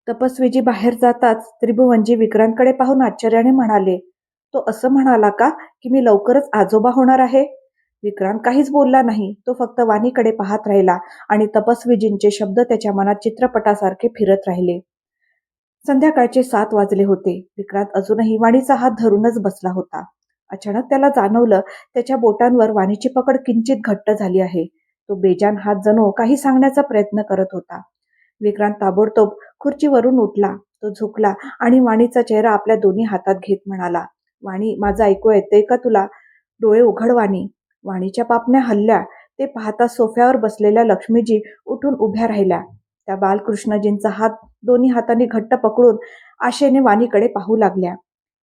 तपस्वीजी बाहेर जाताच त्रिभुवनजी विक्रांतकडे पाहून आश्चर्याने म्हणाले, तो असं म्हणाला का की मी लवकरच आजोबा होणार आहे? विक्रांत काहीच बोलला नाही. तो फक्त वाणीकडे पाहत राहिला आणि तपस्वीजींचे शब्द त्याच्या मनात चित्रपटासारखे फिरत राहिले. संध्याकाळचे 7 वाजले होते. विक्रांत अजूनही वाणीचा हात धरूनच बसला होता. अचानक त्याला जाणवलं त्याच्या बोटांवर वाणीची पकड किंचित घट्ट झाली आहे. तो बेजान हात जणू काही सांगण्याचा प्रयत्न करत होता. विक्रांत ताबडतोब खुर्चीवरून उठला. तो झुकला आणि वाणीचा चेहरा आपल्या दोन्ही हातात घेत म्हणाला, वाणी, माझं ऐकू येतंय का तुला? डोळे उघड वाणी. वाणीच्या पापण्या हलल्या. ते पाहता सोफ्यावर बसलेल्या लक्ष्मीजी उठून उभ्या राहिल्या. त्या बालकृष्णजींचा हात दोन्ही हातांनी घट्ट पकडून आशेने वाणीकडे पाहू लागल्या.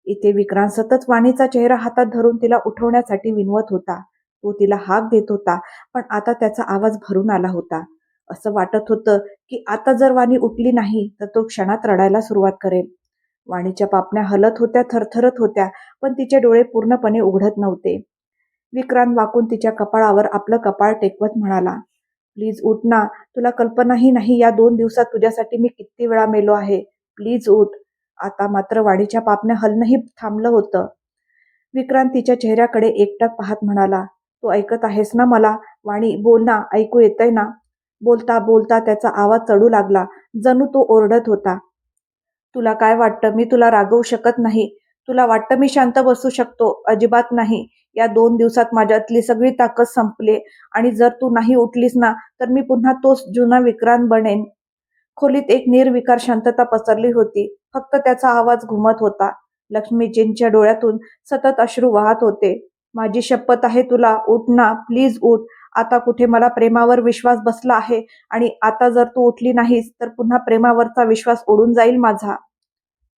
इथे विक्रांत सतत वाणीचा चेहरा हातात धरून तिला उठवण्यासाठी विनवत होता. तो तिला हाक देत होता, पण आता त्याचा आवाज भरून आला होता. असं वाटत होतं की आता जर वाणी उठली नाही तर तो क्षणात रडायला सुरुवात करेल. वाणीच्या पापण्या हलत होत्या, थरथरत होत्या, पण तिचे डोळे पूर्णपणे उघडत नव्हते. विक्रांत वाकून तिच्या कपाळावर आपलं कपाळ टेकवत म्हणाला, प्लीज उठ ना. तुला कल्पनाही नाही या 2 दिवसात तुझ्यासाठी मी किती वेळा मेलो आहे. प्लीज उठ. आता मात्र वाणीच्या पापण्या हलणंही थांबलं होतं. विक्रांत तिच्या चेहऱ्याकडे एकटक पाहत म्हणाला, तू ऐकत आहेस ना मला? वाणी, बोल ना, ऐकू येतंय ना? बोलता बोलता त्याचा आवाज चढू लागला, जणू तो ओरडत होता. तुला काय वाटतं मी तुला रागवू शकत नाही? तुला वाटतं मी शांत बसू शकतो? अजिबात नाही. या 2 दिवसात माझ्यातली सगळी ताकद संपली आणि जर तू नाही उठलीस ना तर मी पुन्हा तोच जुना विक्रांत बनेन. खोलीत एक निर्विकार शांतता पसरली होती. फक्त त्याचा आवाज घुमत होता. लक्ष्मीजींच्या डोळ्यातून सतत अश्रू वाहत होते. माझी शपथ आहे तुला, उठ ना, प्लीज उठ. आता कुठे मला प्रेमावर विश्वास बसला आहे आणि आता जर तू उठली नाहीस तर पुन्हा प्रेमावरचा विश्वास उडून जाईल माझा.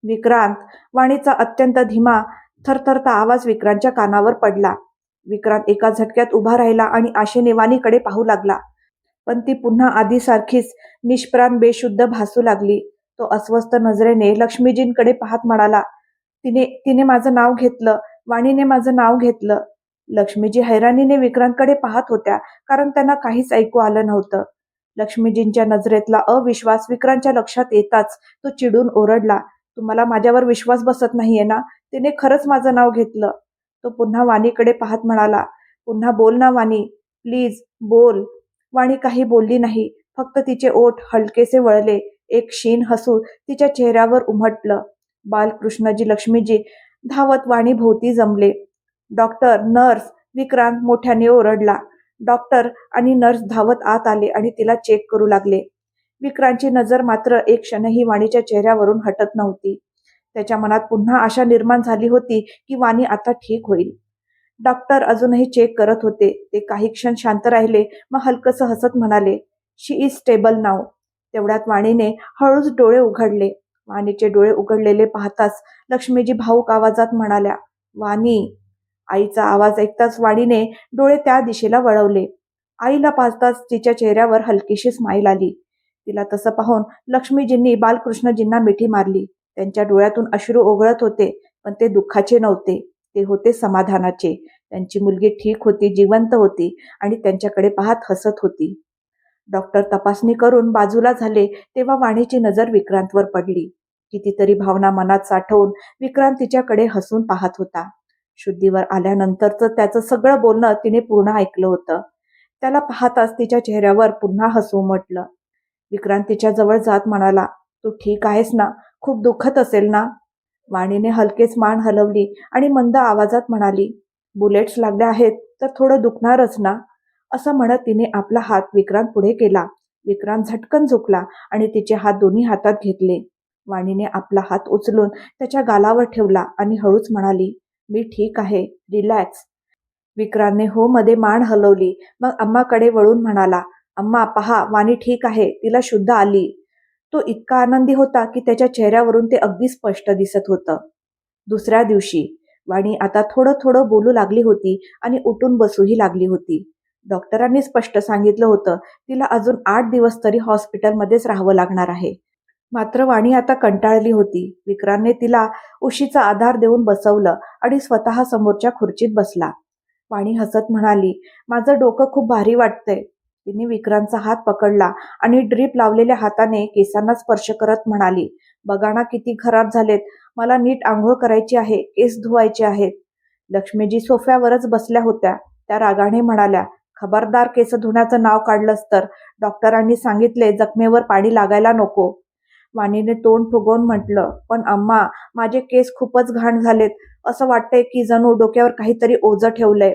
विक्रांत. वाणीचा अत्यंत धीमा, थरथरता आवाज विक्रांतच्या कानावर पडला. विक्रांत एका झटक्यात उभा राहिला आणि आशेने वाणीकडे पाहू लागला. पण ती पुन्हा आधीसारखीच निष्प्राण, बेशुद्ध भासू लागली. तो अस्वस्थ नजरेने लक्ष्मीजींकडे पाहत म्हणाला, तिने तिने माझं नाव घेतलं. वाणीने माझं नाव घेतलं. लक्ष्मीजी हैराणीने विक्रांतकडे पाहत होत्या, कारण त्यांना काहीच ऐकू आलं नव्हतं. लक्ष्मीजींच्या नजरेतला अविश्वास विक्रांतच्या लक्षात येताच तो चिडून ओरडला, तुम्हाला माझ्यावर विश्वास बसत नाहीये ना? तिने खरंच माझं नाव घेतलं. तो पुन्हा वाणीकडे पाहत म्हणाला, पुन्हा बोल ना वाणी, प्लीज बोल. वाणी काही बोलली नाही. फक्त तिचे ओठ हलकेसे वळले. एक क्षीण हसू तिच्या चेहऱ्यावर उमटलं. बालकृष्णजी, लक्ष्मीजी धावत वाणी भोवती जमले. Doctor, nurse. विक्रांत मोठ्याने ओरडला. डॉक्टर आणि नर्स धावत आत आले आणि तिला चेक करू लागले. विक्रांतची नजर मात्र एक क्षणही वाणीच्या चेहऱ्यावरून हटत नव्हती. त्याच्या मनात पुन्हा आशा निर्माण झाली होती की वाणी आता ठीक होईल. डॉक्टर अजूनही चेक करत होते. ते काही क्षण शांत राहिले, मग हलकसं हसत म्हणाले, शी इज स्टेबल नाव. तेवढ्यात वाणीने हळूच डोळे उघडले. वाणीचे डोळे उघडलेले पाहताच लक्ष्मीजी भाऊक आवाजात म्हणाल्या, वाणी. आईचा आवाज ऐकताच वाणीने डोळे त्या दिशेला वळवले. आईला पाहताच तिच्या चेहऱ्यावर हलकीशी स्माईल आली. तिला तसं पाहून लक्ष्मीजींनी बालकृष्णजींना मिठी मारली. त्यांच्या डोळ्यातून अश्रू ओघळत होते, पण ते दुःखाचे नव्हते. ते होते समाधानाचे. त्यांची मुलगी ठीक होती, जिवंत होती आणि त्यांच्याकडे पाहत हसत होती. डॉक्टर तपासणी करून बाजूला झाले तेव्हा वाणीची नजर विक्रांतवर पडली. कितीतरी भावना मनात साठवून विक्रांत तिच्याकडे हसून पाहत होता. शुद्धीवर आल्यानंतरचं त्याचं सगळं बोलणं तिने पूर्ण ऐकलं होतं. त्याला पाहताच तिच्या चेहऱ्यावर पुन्हा हसू उमटलं. विक्रांत तिच्या जवळ जात म्हणाला, तू ठीक आहेस ना? खूप दुखत असेल ना? वाणीने हलकेच मान हलवली आणि मंद आवाजात म्हणाली, बुलेट्स लागल्या आहेत तर थोडं दुखणारच ना? असं म्हणत तिने आपला हात विक्रांत पुढे केला. विक्रांत झटकन झुकला आणि तिचे हात दोन्ही हातात घेतले. वाणीने आपला हात उचलून त्याच्या गालावर ठेवला आणि हळूच म्हणाली, मी ठीक आहे, रिलॅक्स. विक्रांतने हो मध्ये मान हलवली. मग अम्माकडे वळून म्हणाला, अम्मा पहा, वाणी ठीक आहे, तिला शुद्ध आली. तो इतका आनंदी होता की त्याच्या चेहऱ्यावरून ते अगदी स्पष्ट दिसत होतं. दुसऱ्या दिवशी वाणी आता थोडं थोडं बोलू लागली होती आणि उठून बसूही लागली होती. डॉक्टरांनी स्पष्ट सांगितलं होतं तिला अजून 8 दिवस तरी हॉस्पिटलमध्येच राहावं लागणार आहे. मात्र वाणी आता कंटाळली होती. विक्रांतने तिला उशीचा आधार देऊन बसवलं आणि स्वतः समोरच्या खुर्चीत बसला. वाणी हसत म्हणाली, माझं डोकं खूप भारी वाटतंय. तिने विक्रांतचा हात पकडला आणि ड्रीप लावलेल्या हाताने केसांना स्पर्श करत म्हणाली, बघा ना किती खराब झालेत. मला नीट आंघोळ करायची आहे, केस धुवायचे आहेत. लक्ष्मीजी सोफ्यावरच बसल्या होत्या. त्या रागाने म्हणाल्या, खबरदार केस धुण्याचं नाव काढलंस तर. डॉक्टरांनी सांगितले जखमेवर पाणी लागायला नको. वाणीने तोंड फुगवून म्हटलं, पण अम्मा, माझे केस खूपच घाण झालेत. असं वाटतंय की जणू डोक्यावर काहीतरी ओझं ठेवलंय.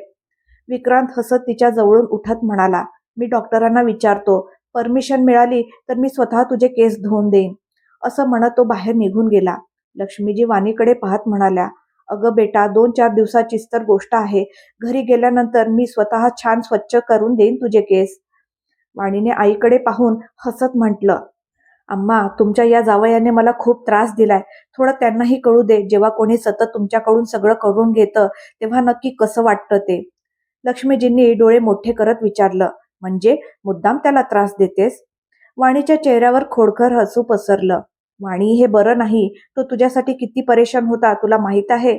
विक्रांत हसत तिच्या जवळून उठत म्हणाला, मी डॉक्टरांना विचारतो. परमिशन मिळाली तर मी स्वतः तुझे केस धुवून देईन. असं म्हणत तो बाहेर निघून गेला. लक्ष्मीजी वाणीकडे पाहत म्हणाल्या, अगं बेटा, 2-4 दिवसाचीच तर गोष्ट आहे. घरी गेल्यानंतर मी स्वतः छान स्वच्छ करून देईन तुझे केस. वाणीने आईकडे पाहून हसत म्हटलं, अम्मा, तुमच्या या जावयाने मला खूप त्रास दिलाय. थोडं त्यांनाही कळू दे. जेव्हा कोणी सतत तुमच्याकडून सगळं करून घेतं तेव्हा नक्की कसं वाटतं ते. लक्ष्मीजींनी डोळे मोठे करत विचारलं, म्हणजे मुद्दाम त्याला त्रास देतेस? वाणीच्या चेहऱ्यावर खोडकर हसू पसरलं. वाणी, हे बरं नाही. तो तुझ्यासाठी किती परेशान होता तुला माहीत आहे?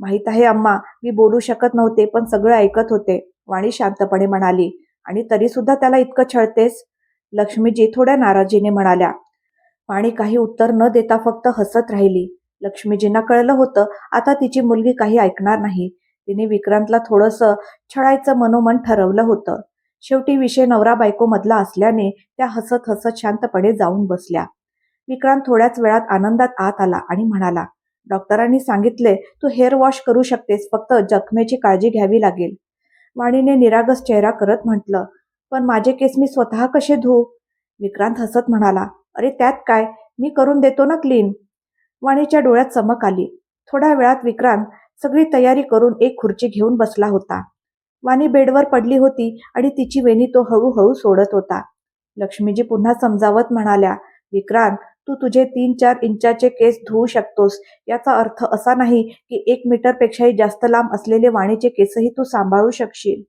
माहीत आहे अम्मा, मी बोलू शकत नव्हते पण सगळं ऐकत होते. वाणी शांतपणे म्हणाली. आणि तरी सुद्धा त्याला इतकं छळतेस? लक्ष्मीजी थोड्या नाराजीने म्हणाल्या. वाणी काही उत्तर न देता फक्त हसत राहिली. लक्ष्मीजींना कळलं होतं आता तिची मुलगी काही ऐकणार नाही. तिने विक्रांतला थोडंसं छळायचं मनोमन ठरवलं होतं. शेवटी विषय नवरा बायको मधला असल्याने त्या हसत हसत शांतपणे जाऊन बसल्या. विक्रांत थोड्याच वेळात आनंदात आत आला आणि म्हणाला, डॉक्टरांनी सांगितले तू हेअर वॉश करू शकतेस, फक्त जखमेची काळजी घ्यावी लागेल. वाणीने निरागस चेहरा करत म्हटलं, पण माझे केस मी स्वतः कसे धुवू? विक्रांत हसत म्हणाला, अरे त्यात काय, मी करून देतो ना क्लीन. वाणीच्या डोळ्यात चमक आली. थोड्या वेळात विक्रांत सगळी तयारी करून एक खुर्ची घेऊन बसला होता. वाणी बेडवर पडली होती आणि तिची वेणी तो हळूहळू सोडत होता. लक्ष्मीजी पुन्हा समजावत म्हणाल्या, विक्रांत, तू तुझे 3-4 इंचाचे केस धुवू शकतोस. याचा अर्थ असा नाही की 1 मीटरपेक्षाही जास्त लांब असलेले वाणीचे केसही तू सांभाळू शकशील.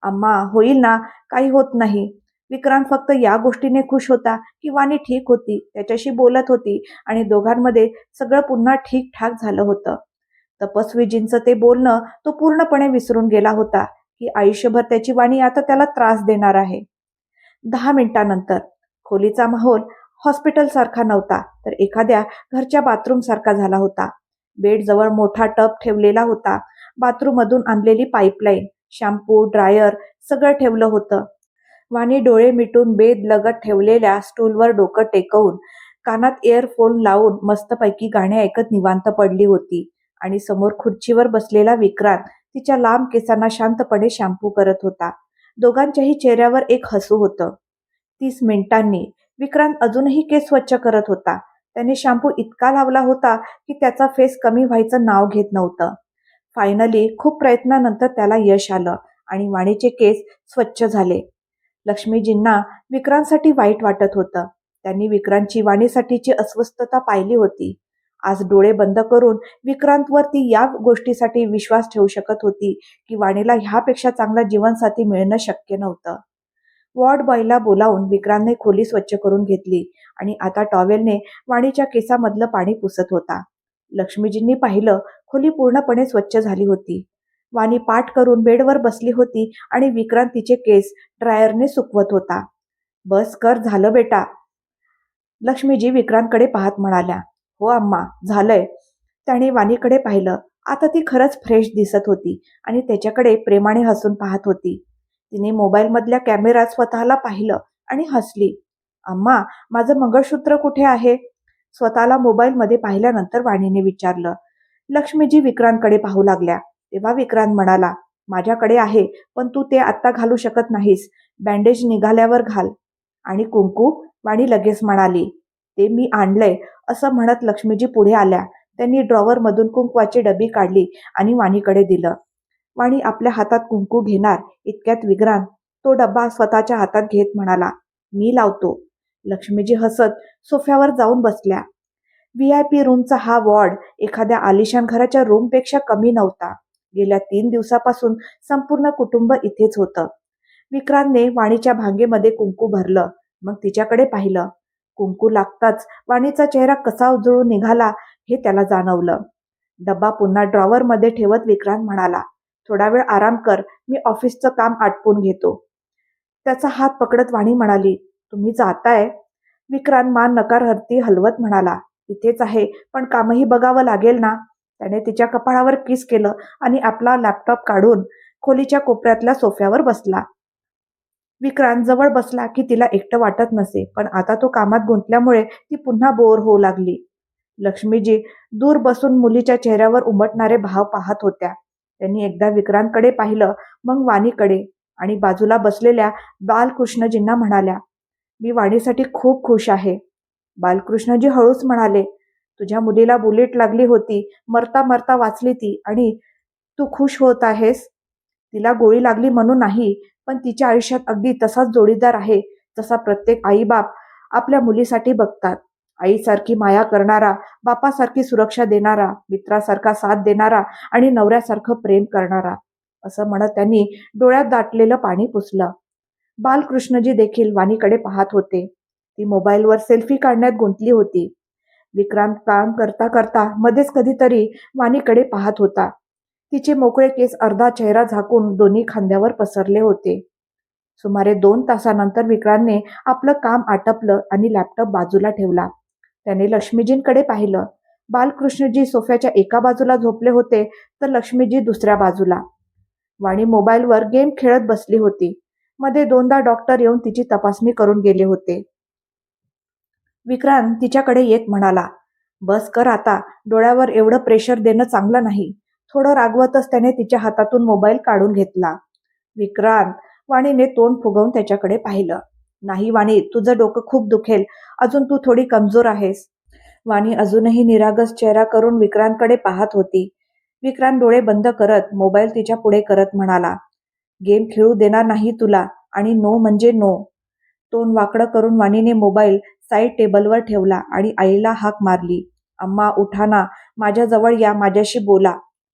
अम्मा, होईल ना, काही होत नाही. विक्रांत फक्त या गोष्टीने खुश होता की वाणी ठीक होती, त्याच्याशी बोलत होती आणि दोघांमध्ये सगळं पुन्हा ठीकठाक झालं होतं. तपस्वीजींचं ते बोलणं तो पूर्णपणे विसरून गेला होता की आयुष्यभर त्याची वाणी आता त्याला त्रास देणार आहे. 10 मिनिटांनंतर खोलीचा माहोल हॉस्पिटलसारखा नव्हता तर एखाद्या घरच्या बाथरूमसारखा झाला होता. बेडजवळ मोठा टब ठेवलेला होता. बाथरूममधून आणलेली पाईपलाईन, शॅम्पू, ड्रायर सगळं ठेवलं होतं. वाणी डोळे मिटून बेड लगत ठेवलेल्या स्टूलवर डोकं टेकवून कानात इयरफोन लावून मस्तपैकी गाणे ऐकत निवांत पडली होती आणि समोर खुर्चीवर बसलेला विक्रांत तिच्या लांब केसांना शांतपणे शॅम्पू करत होता. दोघांच्याही चेहऱ्यावर एक हसू होतं. 30 मिनिटांनी विक्रांत अजूनही केस स्वच्छ करत होता. त्याने शॅम्पू इतका लावला होता की त्याचा फेस कमी व्हायचं नाव घेत नव्हतं. फायनली खूप प्रयत्नानंतर त्याला यश आलं आणि वाणीचे केस स्वच्छ झाले. लक्ष्मीजींना विक्रांतसाठी वाईट वाटत होतं. त्यांनी विक्रांतची वाणीसाठीची अस्वस्थता पाहिली होती. आज डोळे बंद करून विक्रांतवर ती या गोष्टीसाठी विश्वास ठेवू शकत होती की वाणीला ह्यापेक्षा चांगला जीवनसाथी मिळणं शक्य नव्हतं. वॉर्ड बॉयला बोलावून विक्रांतने खोली स्वच्छ करून घेतली आणि आता टॉवेलने वाणीच्या केसामधलं पाणी पुसत होता. लक्ष्मीजींनी पाहिलं, खोली पूर्णपणे स्वच्छ झाली होती. वाणी पाठ करून बेडवर बसली होती आणि विक्रांत तिचे केस ड्रायरने सुकवत होता. बस कर, झालं बेटा. लक्ष्मीजी विक्रांतकडे पाहत म्हणाल्या. हो अम्मा, झालंय. त्याने वाणीकडे पाहिलं. आता ती खरंच फ्रेश दिसत होती आणि त्याच्याकडे प्रेमाने हसून पाहत होती. तिने मोबाईलमधल्या कॅमेऱ्यात स्वतःला पाहिलं आणि हसली. अम्मा, माझं मंगळसूत्र कुठे आहे? स्वतःला मोबाईलमध्ये पाहिल्यानंतर वाणीने विचारलं. लक्ष्मीजी विक्रांतकडे पाहू लागल्या. तेव्हा विक्रांत म्हणाला, माझ्याकडे आहे, पण तू ते आत्ता घालू शकत नाहीस. बँडेज निघाल्यावर घाल. आणि कुंकू? वाणी लगेच म्हणाली. ते मी आणलंय. असं म्हणत लक्ष्मीजी पुढे आल्या. त्यांनी ड्रॉवरमधून कुंकवाची डबी काढली आणि वाणीकडे दिलं. वाणी आपल्या हातात कुंकू घेणार इतक्यात विक्रांत तो डब्बा स्वतःच्या हातात घेत म्हणाला, मी लावतो. लक्ष्मीजी हसत सोफ्यावर जाऊन बसल्या. VIP रूमचा हा वॉर्ड एखाद्या आलिशान घराच्या रूमपेक्षा कमी नव्हता. गेल्या 3 दिवसापासून संपूर्ण कुटुंब इथेच होतं. विक्रांतने वाणीच्या भांगेमध्ये कुंकू भरलं. मग तिच्याकडे पाहिलं. कुंकू लागताच वाणीचा चेहरा कसा उजळून निघाला हे त्याला जाणवलं. डब्बा पुन्हा ड्रॉवरमध्ये ठेवत विक्रांत म्हणाला, थोडा वेळ आराम कर, मी ऑफिसचं काम आटपून घेतो. त्याचा हात पकडत वाणी म्हणाली, तुम्ही जाताय? विक्रांत मान नकारर्थी हलवत म्हणाला, इथेच आहे, पण कामही बघावं लागेल ना. त्याने तिच्या कपाळावर किस केलं आणि आपला लॅपटॉप काढून खोलीच्या कोपऱ्यातल्या सोफ्यावर बसला. विक्रांत जवळ बसला की तिला एकटं वाटत नसे, पण आता तो कामात गुंतल्यामुळे ती पुन्हा बोर होऊ लागली. लक्ष्मीजी दूर बसून मुलीच्या चेहऱ्यावर उमटणारे भाव पाहत होत्या. त्यांनी एकदा विक्रांतकडे पाहिलं, मग वाणीकडे, आणि बाजूला बसलेल्या बालकृष्णजींना म्हणाल्या, मी वाणीसाठी खूप खुश आहे. बालकृष्णजी हळूच म्हणाले, तुझ्या मुलीला बुलेट लागली होती, मरता मरता वाचली ती, आणि तू खुश होत आहेस? तिला गोळी लागली म्हणून नाही, पण तिच्या आयुष्यात अगदी तसाच जोडीदार आहे जसा प्रत्येक आईबाप आपल्या मुलीसाठी बघतात. आईसारखी माया करणारा, बापासारखी सुरक्षा देणारा, मित्रासारखा साथ देणारा आणि नवऱ्यासारखं प्रेम करणारा, असं म्हणत त्यांनी डोळ्यात दाटलेलं पाणी पुसलं. बालकृष्णजी देखील वाणीकडे पाहत होते. ती मोबाईलवर सेल्फी काढण्यात गुंतली होती. विक्रांत काम करता करता मध्येच कधीतरी वाणीकडे पाहत होता. तिचे मोकळे केस अर्धा चेहरा झाकून दोन्ही खांद्यावर पसरले होते. सुमारे 2 तासानंतर विक्रांतने आपलं काम आटपलं आणि लॅपटॉप बाजूला ठेवला. त्याने लक्ष्मीजींकडे पाहिलं. बालकृष्णजी सोफ्याच्या एका बाजूला झोपले होते, तर लक्ष्मीजी दुसऱ्या बाजूला. वाणी मोबाईलवर गेम खेळत बसली होती. मध्ये 2दा डॉक्टर येऊन तिची तपासणी करून गेले होते. विक्रांत तिच्याकडे येत म्हणाला, बस कर आता, डोळ्यावर एवढं प्रेशर देणं चांगलं नाही. थोडं रागवतच त्याने तिच्या हातातून मोबाईल काढून घेतला. विक्रांत, वाणीने तोंड फुगवून त्याच्याकडे पाहिलं. नाही वाणी, तुझं डोकं खूप दुखेल, अजून तू थोडी कमजोर आहेस. वाणी अजूनही निरागस चेहरा करून विक्रांतकडे पाहत होती. विक्रांत डोळे बंद करत मोबाईल तिच्या पुढे करत म्हणाला, गेम खेळू देणार नाही तुला, आणि नो म्हणजे नो. तोंड वाकडं करून वाणीने मोबाईल साईड टेबलवर ठेवला आणि आईला हाक मारली, अम्मा उठा ना, माझ्याजवळ या, माझ्याशी बोला.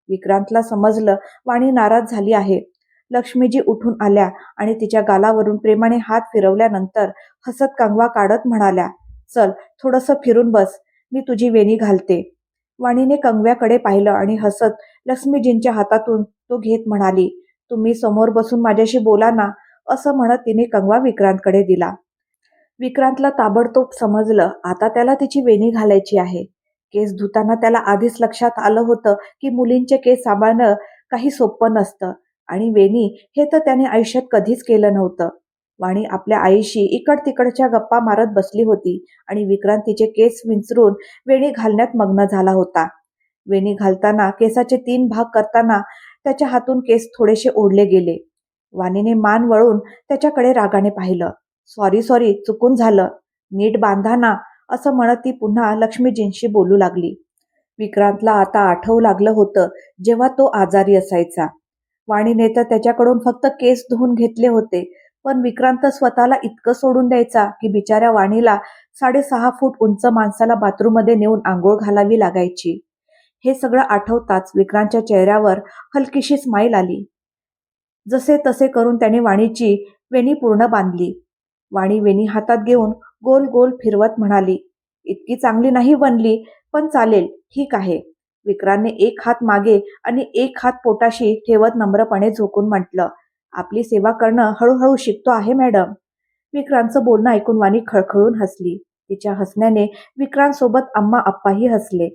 विक्रांतला समजलं वाणी नाराज झाली आहे. लक्ष्मीजी उठून आल्या आणि तिच्या गालावरून प्रेमाने हात फिरवल्यानंतर हसत कंगवा काढत म्हणाल्या, चल थोडंसं फिरून बस, मी तुझी वेणी घालते. वाणीने कंगव्याकडे पाहिलं आणि हसत लक्ष्मीजींच्या हातातून तो घेत म्हणाली, तुम्ही समोर बसून माझ्याशी बोला ना, असं म्हणत तिने कंगवा विक्रांतकडे दिला. विक्रांतला ताबडतोब समजलं आता त्याला तिची वेणी घालायची आहे. केस धुताना त्याला आधीच लक्षात आलं होतं की मुलींचे केस सांभाळणं काही सोपं नसतं, आणि वेणी हे तर त्याने आयुष्यात कधीच केलं नव्हतं. वाणी आपल्या आईशी इकड तिकडच्या गप्पा मारत बसली होती आणि विक्रांत तिचे केस विंचरून वेणी घालण्यात मग्न झाला होता. वेणी घालताना केसाचे 3 भाग करताना त्याच्या हातून केस थोडेसे ओढले गेले. वाणीने मान वळून त्याच्याकडे रागाने पाहिलं. सॉरी सॉरी, चुकून झालं, नीट बांधा ना, असं म्हणत ती पुन्हा लक्ष्मीजींशी बोलू लागली. विक्रांतला आता आठवू लागलं होतं जेव्हा तो आजारी असायचा. वाणीने तर त्याच्याकडून फक्त केस धुवून घेतले होते, पण विक्रांत स्वतःला इतकं सोडून द्यायचा की बिचाऱ्या वाणीला 6.5 फूट उंच माणसाला बाथरूममध्ये नेऊन आंघोळ घालावी लागायची. हे सगळं आठवताच विक्रांतच्या चेहऱ्यावर हलकीशी स्माईल आली. जसे तसे करून त्याने वाणीची वेणी पूर्ण बांधली. वाणी वेणी हातात घेऊन गोल गोल फिरवत म्हणाली, इतकी चांगली नाही बनली, पण चालेल, ठीक आहे. विक्रांतने एक हात मागे आणि एक हात पोटाशी ठेवत नम्रपणे झोकून म्हटलं, आपली सेवा करणं हळूहळू शिकतो आहे मॅडम. विक्रांतचं बोलणं ऐकून वाणी खळखळून हसली. तिच्या हसण्याने विक्रांतसोबत अम्मा आप्पाही हसले.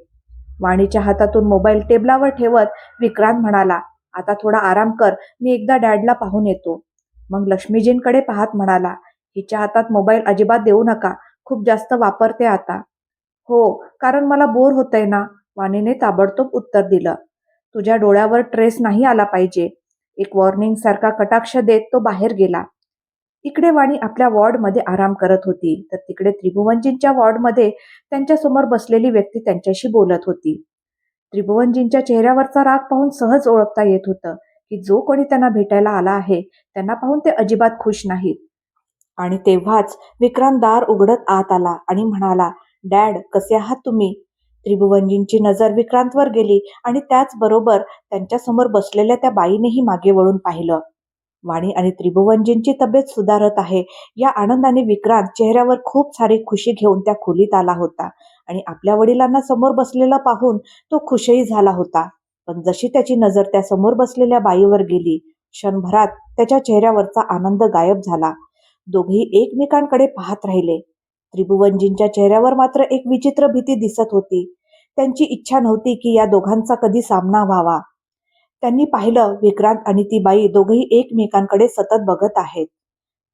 वाणीच्या हातातून मोबाईल टेबलावर ठेवत विक्रांत म्हणाला, आता थोडा आराम कर, मी एकदा डॅडला पाहून येतो. मग लक्ष्मीजींकडे पाहत म्हणाला, हिच्या हातात मोबाईल अजिबात देऊ नका, खूप जास्त वापरते आता. हो, कारण मला बोर होतंय ना, वाणीने ताबडतोब उत्तर दिलं. तुझ्या डोळ्यावर ट्रेस नाही आला पाहिजे. एक वॉर्निंग सारखा कटाक्ष देत तो बाहेर गेला. इकडे वाणी आपल्या वॉर्डमध्ये आराम करत होती, तर तिकडे त्रिभुवनजींच्या वॉर्डमध्ये त्यांच्यासमोर बसलेली व्यक्ती त्यांच्याशी बोलत होती. त्रिभुवनजींच्या चेहऱ्यावरचा राग पाहून सहज ओळखता येत होतं की जो कोणी त्यांना भेटायला आला आहे त्यांना पाहून ते अजिबात खुश नाहीत. आणि तेव्हाच विक्रांत दार उघडत आत आला आणि म्हणाला, डॅड, कसे आहात तुम्ही? त्रिभुवनजींची नजर विक्रांतवर गेली आणि त्याचबरोबर त्यांच्यासमोर बसलेल्या त्या बाईनेही मागे वळून पाहिलं. वाणी आणि त्रिभुवनजींची तब्येत सुधारत आहे या आनंदाने विक्रांत चेहऱ्यावर खूप सारी खुशी घेऊन त्या खोलीत आला होता आणि आपल्या वडिलांना समोर बसलेला पाहून तो खुशही झाला होता. पण जशी त्याची नजर त्या समोर बसलेल्या बाईवर गेली, क्षणभरात त्याच्या चेहऱ्यावरचा आनंद गायब झाला. दोघेही एकमेकांकडे पाहत राहिले. त्रिभुवनजींच्या चेहऱ्यावर मात्र एक विचित्र भीती दिसत होती. त्यांची इच्छा नव्हती की या दोघांचा कधी सामना व्हावा. त्यांनी पाहिलं, विक्रांत आणि ती बाई दोघेही एकमेकांकडे सतत बघत आहेत.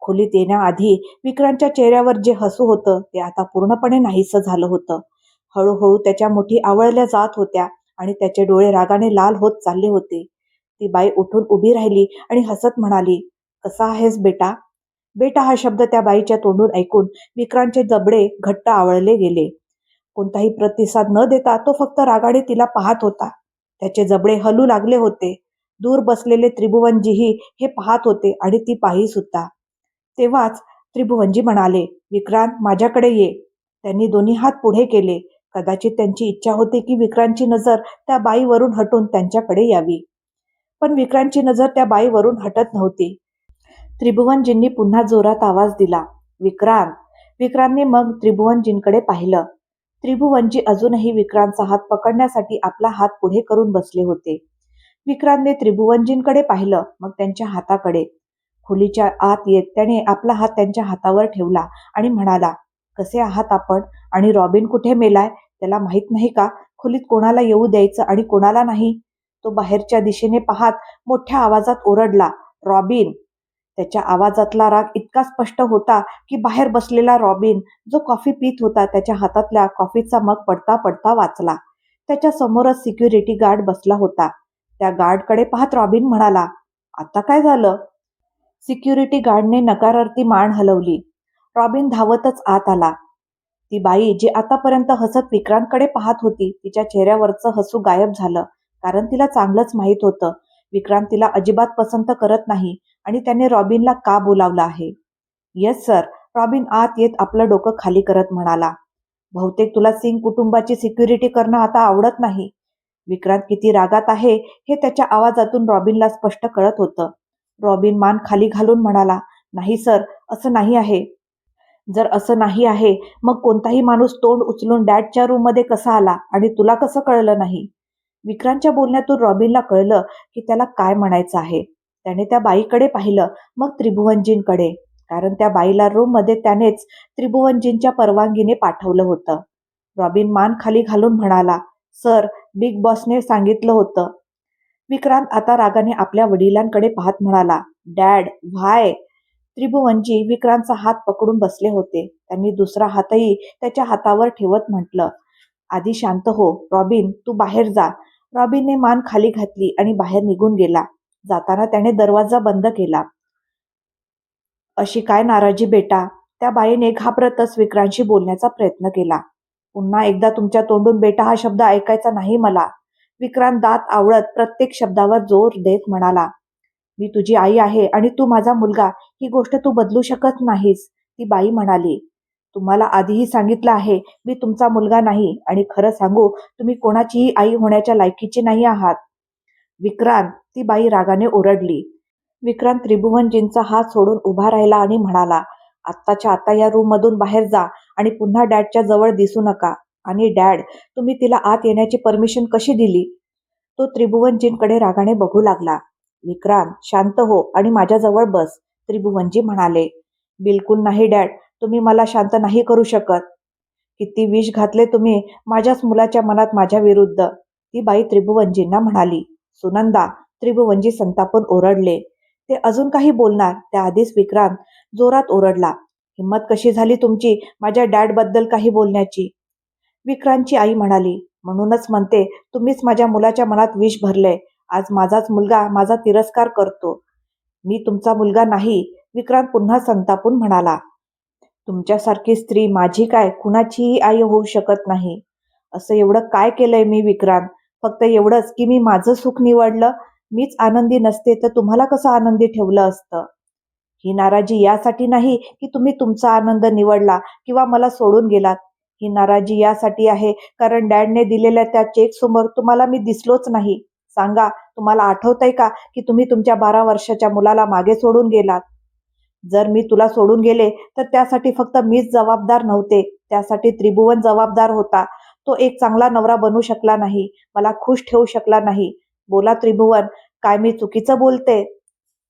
खोलीत येण्याआधी विक्रांतच्या चेहऱ्यावर जे हसू होतं ते आता पूर्णपणे नाहीसं झालं होतं. हळूहळू त्याच्या मुठी आवळल्या जात होत्या आणि त्याचे डोळे रागाने लाल होत चालले होते. ती बाई उठून उभी राहिली आणि हसत म्हणाली, "कसा आहेस बेटा?" बेटा हा शब्द त्या बाईच्या तोंडून ऐकून विक्रांतचे जबडे घट्ट आवळले गेले. कोणताही प्रतिसाद न देता तो फक्त रागाने तिला पाहत होता. त्याचे जबडे हलू लागले होते. दूर बसलेले त्रिभुवनजीही हे पाहत होते आणि ती बाई सुद्धा. तेव्हाच त्रिभुवनजी म्हणाले, "विक्रांत, माझ्याकडे ये." त्यांनी दोन्ही हात पुढे केले. कदाचित त्यांची इच्छा होती की विक्रांतची नजर त्या बाईवरून हटून त्यांच्याकडे यावी. पण विक्रांतची नजर त्या बाईवरून हटत नव्हती. त्रिभुवनजींनी पुन्हा जोरात आवाज दिला, "विक्रांत." विक्रांतने मग त्रिभुवनजींकडे पाहिलं. त्रिभुवनजी अजूनही विक्रांतचा हात पकडण्यासाठी आपला हात पुढे करून बसले होते. विक्रांतने त्रिभुवनजींकडे पाहिलं, मग त्यांच्या हाताकडे. खोलीच्या आत येत त्याने आपला हात त्यांच्या हातावर ठेवला आणि म्हणाला, "कसे आहात आपण? आणि रॉबिन कुठे मेलाय? त्याला माहित नाही का खोलीत कोणाला येऊ द्यायचं आणि कोणाला नाही?" तो बाहेरच्या दिशेने पाहत मोठ्या आवाजात ओरडला, "रॉबिन!" त्याच्या आवाजातला राग इतका स्पष्ट होता की बाहेर बसलेला रॉबिन, जो कॉफी पीत होता, त्याच्या हातातल्या कॉफीचा मग पडता पडता वाचला. त्याच्या समोरच सिक्युरिटी गार्ड बसला होता. त्या गार्डकडे पाहत रॉबिन म्हणाला, "आता काय झालं?" सिक्युरिटी गार्डने नकारार्थी मान हलवली. रॉबिन धावतच आत आला. ती बाई जी आतापर्यंत हसत विक्रांतकडे पाहत होती, तिच्या चेहऱ्यावरचं हसू गायब झालं. कारण तिला चांगलंच माहीत होतं, विक्रांत तिला अजिबात पसंत करत नाही आणि त्याने रॉबिनला का बोलावलं आहे. "Yes sir." रॉबिन आत येत आपलं डोकं खाली करत म्हणाला, "बहुतेक तुला सिंग कुटुंबाची सिक्युरिटी करणं आता आवडत नाही." विक्रांत किती रागात आहे हे त्याच्या आवाजातून रॉबिनला स्पष्ट कळत होतं. रॉबिन मान खाली घालून म्हणाला, "नाही सर, असं नाही आहे." "जर असं नाही आहे, मग कोणताही माणूस तोंड उचलून डॅडच्या रूममध्ये कसा आला आणि तुला कसं कळलं नाही?" विक्रांतच्या बोलण्यातून रॉबिनला कळलं की त्याला काय म्हणायचं आहे. त्याने त्या बाईकडे पाहिलं, मग त्रिभुवनजींकडे. कारण त्या बाईला रूममध्ये त्यानेच त्रिभुवनजींच्या परवानगीने पाठवलं होतं. रॉबिन मान खाली घालून म्हणाला, "सर, बिग बॉसने सांगितलं होतं." विक्रांत आता रागाने आपल्या वडिलांकडे पाहत म्हणाला, "डॅड, व्हाय?" त्रिभुवनजी विक्रांतचा हात पकडून बसले होते. त्यांनी दुसरा हातही त्याच्या हातावर ठेवत म्हटलं, "आधी शांत हो. रॉबिन, तू बाहेर जा." रॉबिनने मान खाली घातली आणि बाहेर निघून गेला. जाताना त्याने दरवाजा बंद केला. "अशी काय नाराजी बेटा?" त्या बाईने घाबरतच विक्रांतशी बोलण्याचा प्रयत्न केला. "पुन्हा एकदा तुमच्या तोंडून बेटा हा शब्द ऐकायचा नाही मला." विक्रांत दात आवळत प्रत्येक शब्दावर जोर देत म्हणाला, "मी तुझी आई आहे आणि तू माझा मुलगा. ही गोष्ट तू बदलू शकत नाहीस." ती बाई म्हणाली, "तुम्हाला आधीही सांगितलं आहे, मी तुमचा मुलगा नाही आणि खरं सांगू, तुम्ही कोणाचीही आई होण्याच्या लायकीचे नाही आहात." "विक्रांत!" ती बाई रागाने ओरडली. विक्रांत त्रिभुवनजींचा हात सोडून उभा राहिला आणि म्हणाला, "आत्ताच्या आत्ता या रूममधून बाहेर जा आणि पुन्हा डॅडच्या जवळ दिसू नका." "आणि डॅड, तुम्ही तिला आत येण्याची परमिशन कशी दिली?" तो त्रिभुवनजींकडे रागाने बघू लागला. "विक्रांत, शांत हो आणि माझ्याजवळ बस." त्रिभुवनजी म्हणाले. "बिलकुल नाही डॅड, तुम्ही मला शांत नाही करू शकत." "किती विष घातले तुम्ही माझ्याच मुलाच्या मनात माझ्या विरुद्ध." ती बाई त्रिभुवनजींना म्हणाली. "सुनंदा!" त्रिभुवनजी संतापून ओरडले. ते अजून काही बोलणार त्याआधीच विक्रांत जोरात ओरडला, "हिम्मत कशी झाली तुमची माझ्या डॅडबद्दल काही बोलण्याची?" विक्रांतची आई म्हणाली, "म्हणूनच म्हणते, तुम्हीच माझ्या मुलाच्या मनात विष भरलंय. आज माझाच मुलगा माझा तिरस्कार करतो." "मी तुमचा मुलगा नाही." विक्रांत पुन्हा संतापून म्हणाला. "तुमच्यासारखी स्त्री माझी काय कुणाचीही आई होऊ शकत नाही." "असं एवढं काय केलंय मी विक्रांत? फक्त एवढंच की मी माझं सुख निवडलं. मीच आनंदी नसते तर तुम्हाला कसं आनंदी ठेवलं असतं?" "ही नाराजी यासाठी नाही की तुम्ही तुमचा आनंद निवडला किंवा मला सोडून गेलात. ही नाराजी यासाठी आहे कारण डॅडने दिलेल्या त्या चेकसमोर तुम्हाला मी दिसलोच नाही. सांगा, तुम्हाला आठवतंय का की तुम्ही तुमच्या 12 वर्षाच्या मुलाला मागे सोडून गेलात? जर मी तुला सोडून गेले तर त्यासाठी फक्त मीच जबाबदार नव्हते, त्यासाठी त्रिभुवन जबाबदार होता. तो एक चांगला नवरा बनू शकला नाही, मला खुश ठेवू शकला नाही. बोला त्रिभुवन, काय मी चुकीचं बोलते?"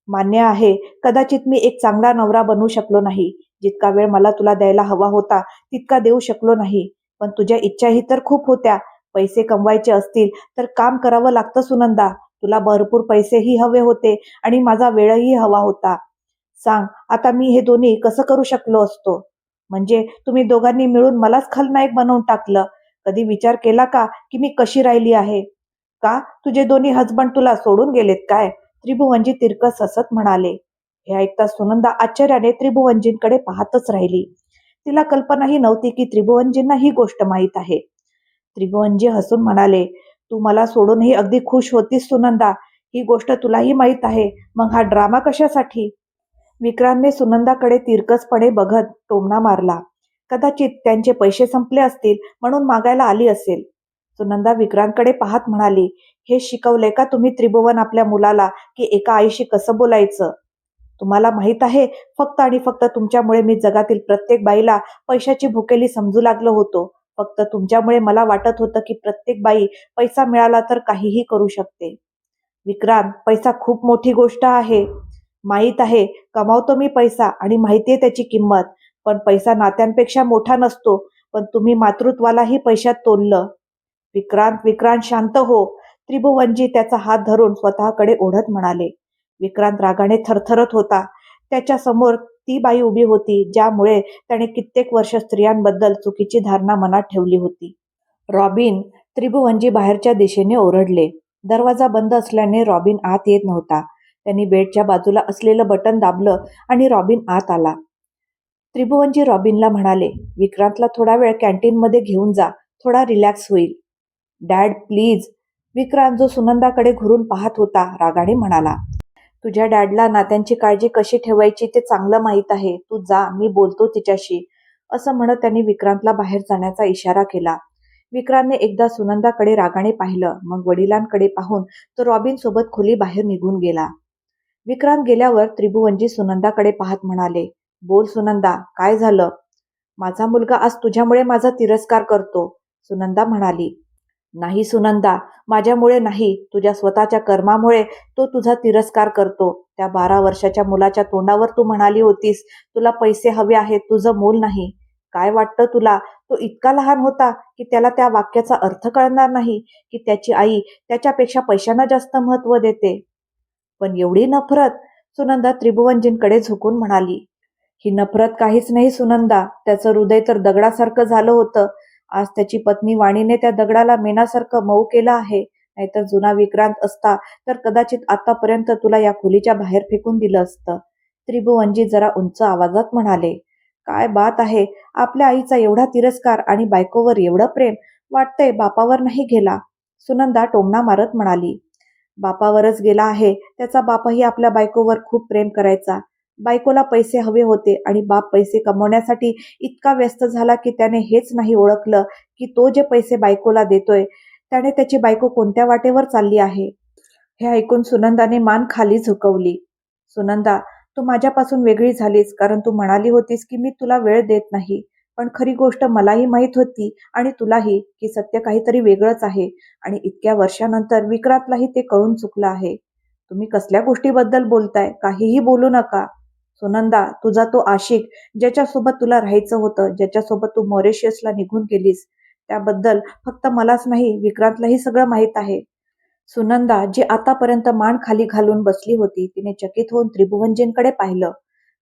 मान्य आहे, कदाचित मी एक चांगला नवरा बनू शकलो नाही. जितका वेळ मला तुला द्यायला हवा होता, तितका देऊ शकलो नाही. पण तुझ्या इच्छाही तर खूप होत्या. पैसे कमवायचे असतील तर काम करावं लागतं सुनंदा. तुला भरपूर पैसेही हवे होते आणि माझा वेळही हवा होता. सांग, आता मी हे दोन्ही कसं करू शकलो असतो? म्हणजे तुम्ही दोघांनी मिळून मलाच खलनायक बनवून टाकलं. कधी विचार केला का की मी कशी राहिली आहे? का तुझे दोन्ही हसबंड तुला सोडून गेलेत काय? त्रिभुवनजी तिरकस हसत म्हणाले. हे ऐकता सुनंदा आश्चर्याने त्रिभुवनजींकडे पाहतच राहिली. तिला कल्पनाही नव्हती की त्रिभुवनजींना ही गोष्ट माहीत आहे. त्रिभुवनजी हसून म्हणाले, तू मला सोडूनही अगदी खुश होतीस सुनंदा. ही गोष्ट तुलाही माहीत आहे. मग हा ड्रामा कशासाठी? विक्रांतने सुनंदाकडे तिरकसपणे बघत टोमणा मारला. कदाचित त्यांचे पैसे संपले असतील म्हणून मागायला आली असेल. सुनंदा विक्रांतकडे पाहत म्हणाली, हे शिकवलंय का तुम्ही त्रिभुवन आपल्या मुलाला की एका आईशी कसं बोलायचं? तुम्हाला माहित आहे, फक्त आणि फक्त तुमच्यामुळे मी जगातील प्रत्येक बाईला पैशाची भुकेली समजू लागलो होतो. फक्त तुमच्यामुळे मला वाटत होतं की प्रत्येक बाई पैसा मिळाला तर काहीही करू शकते. विक्रांत, पैसा खूप मोठी गोष्ट आहे. माहीत आहे, कमावतो मी पैसा आणि माहितीये त्याची किंमत. पण पैसा नात्यांपेक्षा मोठा नसतो. पण तुम्ही मातृत्वालाही पैशात तोललं. विक्रांत, विक्रांत शांत हो. त्रिभुवनजी त्याचा हात धरून स्वतःकडे ओढत म्हणाले. विक्रांत रागाने थरथरत होता. त्याच्या समोर ती बाई उभी होती ज्यामुळे त्याने कित्येक वर्ष स्त्रियांबद्दल चुकीची धारणा मनात ठेवली होती. रॉबिन, त्रिभुवनजी बाहेरच्या दिशेने ओरडले. दरवाजा बंद असल्याने रॉबिन आत येत नव्हता. त्यांनी बेडच्या बाजूला असलेलं बटन दाबलं आणि रॉबिन आत आला. त्रिभुवनजी रॉबिनला म्हणाले, विक्रांतला थोडा वेळ कॅन्टीनमध्ये घेऊन जा. थोडा रिलॅक्स होईल. Dad please. विक्रांत जो सुनंदाकडे घुरून पाहत होता रागाने म्हणाला. तुझ्या डॅडला नात्यांची काळजी कशी ठेवायची ते चांगलं माहीत आहे. तू जा, मी बोलतो तिच्याशी. असं म्हणत त्यांनी विक्रांतला बाहेर जाण्याचा इशारा केला. विक्रांतने एकदा सुनंदाकडे रागाने पाहिलं. मग वडिलांकडे पाहून तो रॉबिन सोबत खोली बाहेर निघून गेला. विक्रांत गेल्यावर त्रिभुवनजी सुनंदाकडे पाहत म्हणाले, बोल सुनंदा, काय झालं? माझा मुलगा आज तुझ्यामुळे माझा तिरस्कार करतो. सुनंदा म्हणाली. नाही सुनंदा, माझ्यामुळे नाही, तुझ्या स्वतःच्या कर्मामुळे तो तुझा तिरस्कार करतो. त्या 12 वर्षाच्या मुलाच्या तोंडावर तू म्हणाली होतीस, तुला पैसे हवे आहेत, तुझं मूल नाही. काय वाटतं तुला, तो इतका लहान होता की त्याला त्या वाक्याचा अर्थ कळणार नाही की त्याची आई त्याच्यापेक्षा पैशांना जास्त महत्त्व देते? पण एवढी नफरत? सुनंदा त्रिभुवनजींकडे झुकून म्हणाली. ही नफरत काहीच नाही सुनंदा. त्याचं हृदय तर दगडासारखं झालं होतं. आज त्याची पत्नी वाणीने त्या दगडाला मेणासारखं मऊ केलं आहे. नाहीतर जुना विक्रांत असता तर कदाचित आतापर्यंत तुला या खोलीच्या बाहेर फेकून दिलं असतं. त्रिभुवनजी जरा उंच आवाजात म्हणाले. काय बात आहे, आपल्या आईचा एवढा तिरस्कार आणि बायकोवर एवढं प्रेम. वाटतंय बापावर नाही गेला. सुनंदा टोमणा मारत म्हणाली. बापावरच गेला आहे. त्याचा बापही आपल्या बायकोवर खूप प्रेम करायचा. बायकोला पैसे हवे होते आणि बाप पैसे कमवण्यासाठी इतका व्यस्त झाला की त्याने हेच नाही ओळखलं की तो जे पैसे बायकोला देतोय त्याने त्याची बायको कोणत्या वाटेवर चालली आहे. हे ऐकून सुनंदाने मान खाली झुकवली. सुनंदा, तू माझ्यापासून वेगळी झालीस कारण तू म्हणाली होतीस की मी तुला वेळ देत नाही. पण खरी गोष्ट मलाही माहीत होती आणि तुलाही की सत्य काहीतरी वेगळंच आहे आणि इतक्या वर्षानंतर विक्रांतलाही ते कळून चुकलं आहे. तुम्ही कसल्या गोष्टीबद्दल बोलताय? काहीही बोलू नका. सुनंदा, तुझा तो आशिक ज्याच्यासोबत तुला राहायचं होतं, ज्याच्यासोबत तू मॉरिशसला निघून गेलीस, त्याबद्दल फक्त मलाच नाही विक्रांतलाही सगळं माहीत आहे. सुनंदा, जी आतापर्यंत मान खाली घालून बसली होती, तिने चकित होऊन त्रिभुवनजींकडे पाहिलं.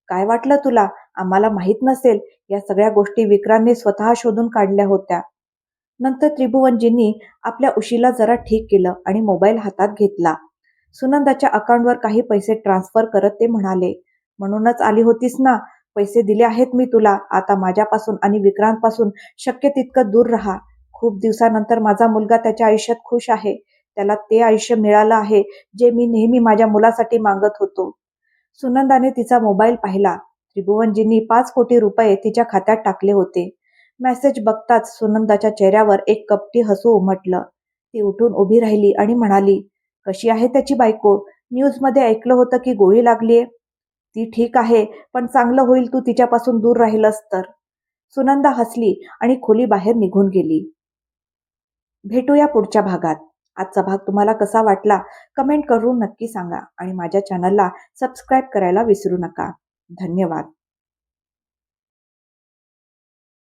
काय वाटलं तुला आम्हाला माहीत नसेल? या सगळ्या गोष्टी विक्रांतने स्वतः शोधून काढल्या होत्या. नंतर त्रिभुवनजींनी आपल्या उशीला जरा ठीक केलं आणि मोबाईल हातात घेतला. सुनंदाच्या अकाउंटवर काही पैसे ट्रान्सफर करत ते म्हणाले, म्हणूनच आली होतीस ना? पैसे दिले आहेत मी तुला. आता माझ्यापासून आणि विक्रांतपासून शक्य तितकं दूर राहा. खूप दिवसानंतर माझा मुलगा त्याच्या आयुष्यात खुश आहे. त्याला ते आयुष्य मिळालं आहे जे मी नेहमी माझ्या मुलासाठी मागत होतो. सुनंदाने तिचा मोबाईल पाहिला. त्रिभुवनजींनी 5 कोटी रुपये तिच्या खात्यात टाकले होते. मेसेज बघताच सुनंदाच्या चेहऱ्यावर एक कपटी हसू उमटलं. ती उठून उभी राहिली आणि म्हणाली, कशी आहे त्याची बायको? न्यूजमध्ये ऐकलं होतं की गोळी लागलीये. ती ठीक आहे, पण चांगलं होईल तू तिच्यापासून दूर राहिलंस तर. सुनंदा हसली आणि खोली बाहेर निघून गेली. भेटूया पुढच्या भागात. आजचा भाग तुम्हाला कसा वाटला कमेंट करून नक्की सांगा आणि माझ्या चॅनलला सबस्क्राईब करायला विसरू नका. धन्यवाद.